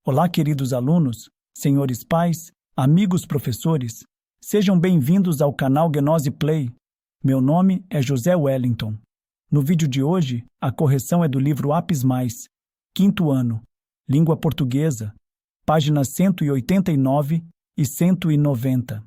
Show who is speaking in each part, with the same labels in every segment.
Speaker 1: Olá, queridos alunos, senhores pais, amigos professores, sejam bem-vindos ao canal Gnose Play. Meu nome é José Wellington. No vídeo de hoje, a correção é do livro Apis Mais, quinto ano, língua portuguesa, páginas 189 e 190.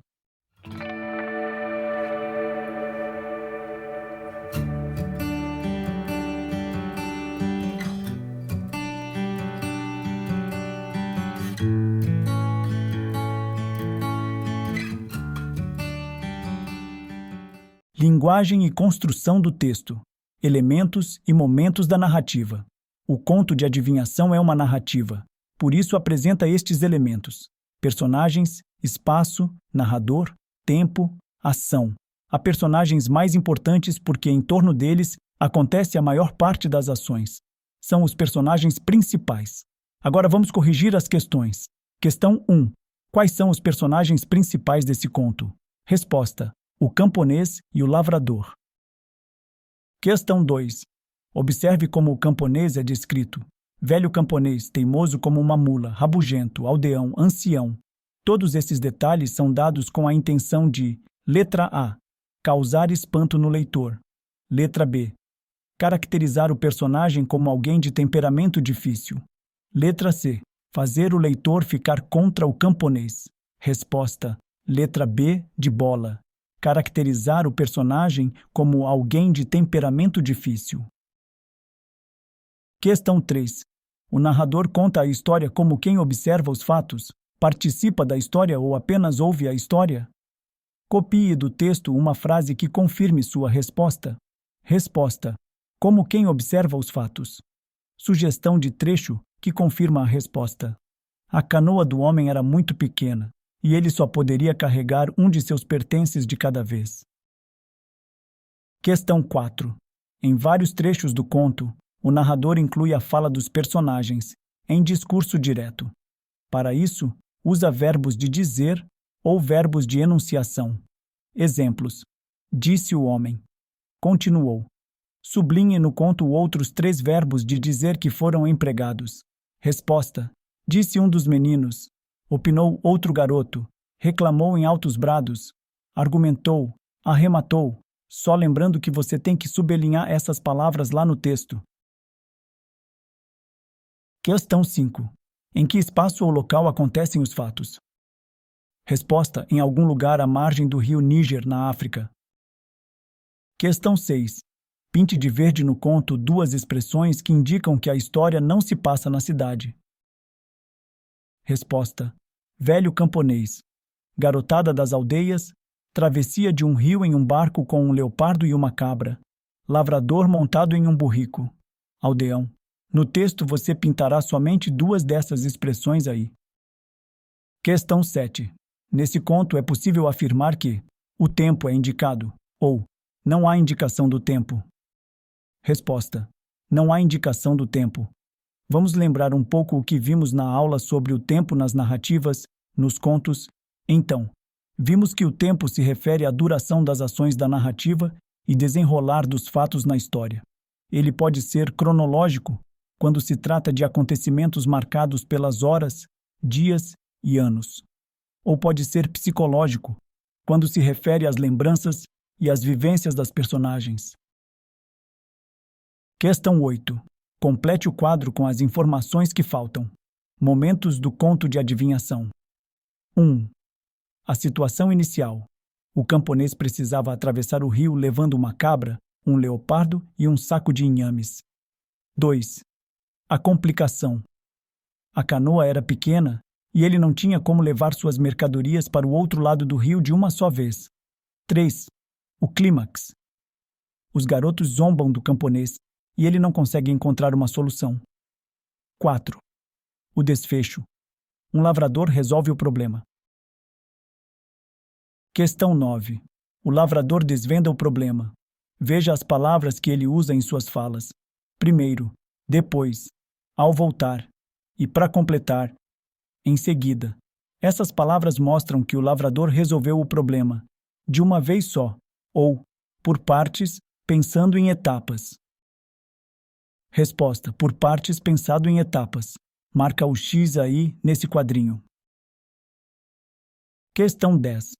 Speaker 1: Linguagem e construção do texto. Elementos e momentos da narrativa. O conto de adivinhação é uma narrativa, por isso apresenta estes elementos: personagens, espaço, narrador, tempo, ação. Há personagens mais importantes porque em torno deles acontece a maior parte das ações. São os personagens principais. Agora vamos corrigir as questões. Questão 1. Quais são os personagens principais desse conto? Resposta: o camponês e o lavrador. Questão 2. Observe como o camponês é descrito. Velho camponês, teimoso como uma mula, rabugento, aldeão, ancião. Todos esses detalhes são dados com a intenção de: letra A. Causar espanto no leitor. Letra B. Caracterizar o personagem como alguém de temperamento difícil. Letra C. Fazer o leitor ficar contra o camponês. Resposta: letra B de bola. Caracterizar o personagem como alguém de temperamento difícil. Questão 3. O narrador conta a história como quem observa os fatos, participa da história ou apenas ouve a história? Copie do texto uma frase que confirme sua resposta. Resposta: como quem observa os fatos. Sugestão de trecho que confirma a resposta. A canoa do homem era muito pequena, e ele só poderia carregar um de seus pertences de cada vez. Questão 4. Em vários trechos do conto, o narrador inclui a fala dos personagens, em discurso direto. Para isso, usa verbos de dizer ou verbos de enunciação. Exemplos: disse o homem. Continuou. Sublinhe no conto outros 3 verbos de dizer que foram empregados. Resposta: disse um dos meninos. Opinou outro garoto, reclamou em altos brados, argumentou, arrematou, só lembrando que você tem que sublinhar essas palavras lá no texto. Questão 5. Em que espaço ou local acontecem os fatos? Resposta: em algum lugar à margem do rio Níger, na África. Questão 6. Pinte de verde no conto 2 expressões que indicam que a história não se passa na cidade. Resposta: velho camponês, garotada das aldeias, travessia de um rio em um barco com um leopardo e uma cabra, lavrador montado em um burrico, aldeão. No texto você pintará somente 2 dessas expressões aí. Questão 7. Nesse conto é possível afirmar que o tempo é indicado, ou não há indicação do tempo. Resposta: não há indicação do tempo. Vamos lembrar um pouco o que vimos na aula sobre o tempo nas narrativas, nos contos. Então, vimos que o tempo se refere à duração das ações da narrativa e desenrolar dos fatos na história. Ele pode ser cronológico, quando se trata de acontecimentos marcados pelas horas, dias e anos. Ou pode ser psicológico, quando se refere às lembranças e às vivências das personagens. Questão 8. Complete o quadro com as informações que faltam. Momentos do conto de adivinhação. 1. A situação inicial. O camponês precisava atravessar o rio levando uma cabra, um leopardo e um saco de inhames. 2. A complicação. A canoa era pequena e ele não tinha como levar suas mercadorias para o outro lado do rio de uma só vez. 3. O clímax. Os garotos zombam do camponês e ele não consegue encontrar uma solução. 4. O desfecho. Um lavrador resolve o problema. Questão 9. O lavrador desvenda o problema. Veja as palavras que ele usa em suas falas. Primeiro, depois, ao voltar e, para completar, em seguida. Essas palavras mostram que o lavrador resolveu o problema, de uma vez só, ou, por partes, pensando em etapas. Resposta: por partes, pensado em etapas. Marca o X aí nesse quadrinho. Questão 10.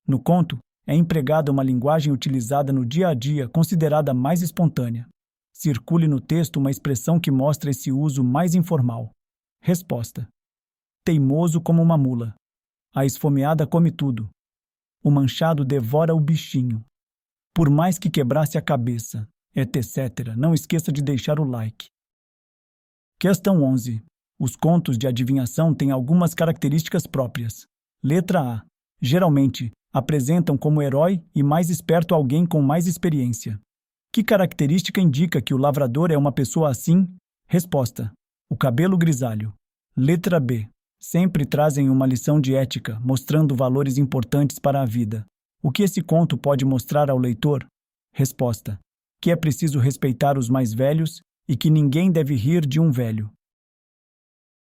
Speaker 1: No conto, é empregada uma linguagem utilizada no dia a dia considerada mais espontânea. Circule no texto uma expressão que mostra esse uso mais informal. Resposta: teimoso como uma mula. A esfomeada come tudo. O manchado devora o bichinho. Por mais que quebrasse a cabeça, etc. Não esqueça de deixar o like. Questão 11. Os contos de adivinhação têm algumas características próprias. Letra A. Geralmente, apresentam como herói e mais esperto alguém com mais experiência. Que característica indica que o lavrador é uma pessoa assim? Resposta: o cabelo grisalho. Letra B. Sempre trazem uma lição de ética, mostrando valores importantes para a vida. O que esse conto pode mostrar ao leitor? Resposta: que é preciso respeitar os mais velhos e que ninguém deve rir de um velho.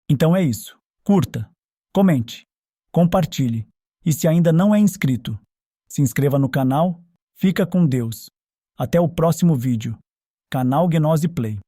Speaker 1: Então é isso. Curta, comente, compartilhe e se ainda não é inscrito, se inscreva no canal. Fica com Deus. Até o próximo vídeo. Canal Gnose Play.